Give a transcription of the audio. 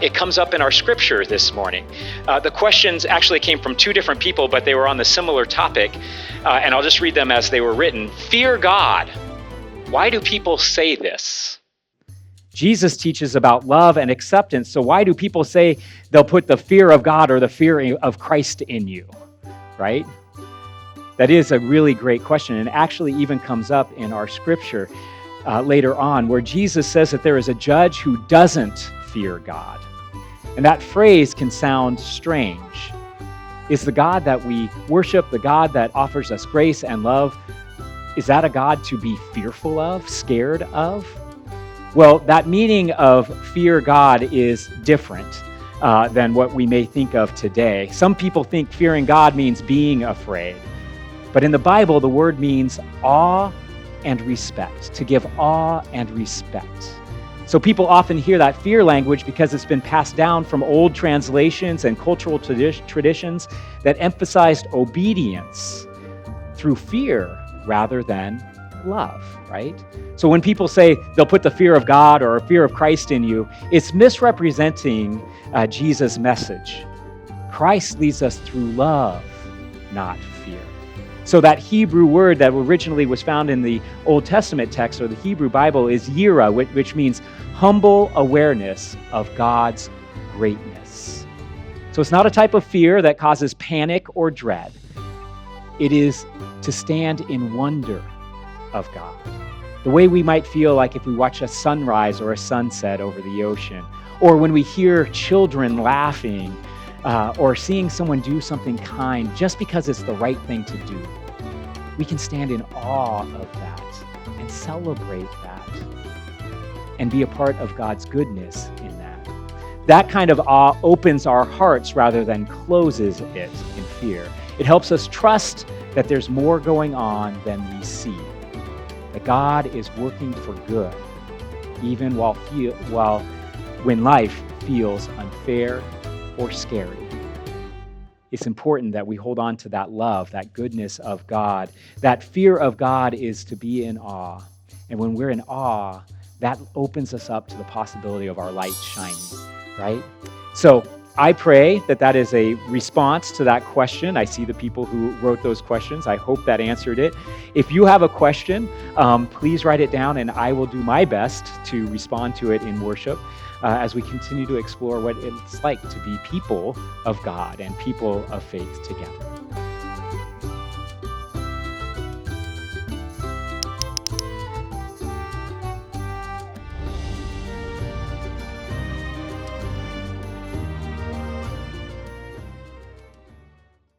it comes up in our scripture this morning. The questions actually came from two different people, but they were on the similar topic, and I'll just read them as they were written. Fear God. Why do people say this? Jesus teaches about love and acceptance, so why do people say they'll put the fear of God or the fear of Christ in you, right? That is a really great question, and actually even comes up in our scripture later on, where Jesus says that there is a judge who doesn't fear God. And that phrase can sound strange. Is the God that we worship, the God that offers us grace and love, is that a God to be fearful of, scared of? Well, that meaning of fear God is different than what we may think of today. Some people think fearing God means being afraid. But in the Bible, the word means awe and respect, to give awe and respect. So people often hear that fear language because it's been passed down from old translations and cultural traditions that emphasized obedience through fear rather than love, right? So when people say they'll put the fear of God or fear of Christ in you, it's misrepresenting Jesus' message. Christ leads us through love, not fear. So that Hebrew word that originally was found in the Old Testament text or the Hebrew Bible is yira, which means humble awareness of God's greatness. So it's not a type of fear that causes panic or dread. It is to stand in wonder of God. The way we might feel like if we watch a sunrise or a sunset over the ocean, or when we hear children laughing, or seeing someone do something kind just because it's the right thing to do. We can stand in awe of that and celebrate that and be a part of God's goodness in that. That kind of awe opens our hearts rather than closes it in fear. It helps us trust that there's more going on than we see, that God is working for good, even when life feels unfair or scary. It's important that we hold on to that love, that goodness of God. That fear of God is to be in awe. And when we're in awe, that opens us up to the possibility of our light shining, right? So I pray that that is a response to that question. I see the people who wrote those questions. I hope that answered it. If you have a question, please write it down, and I will do my best to respond to it in worship as we continue to explore what it's like to be people of God and people of faith together.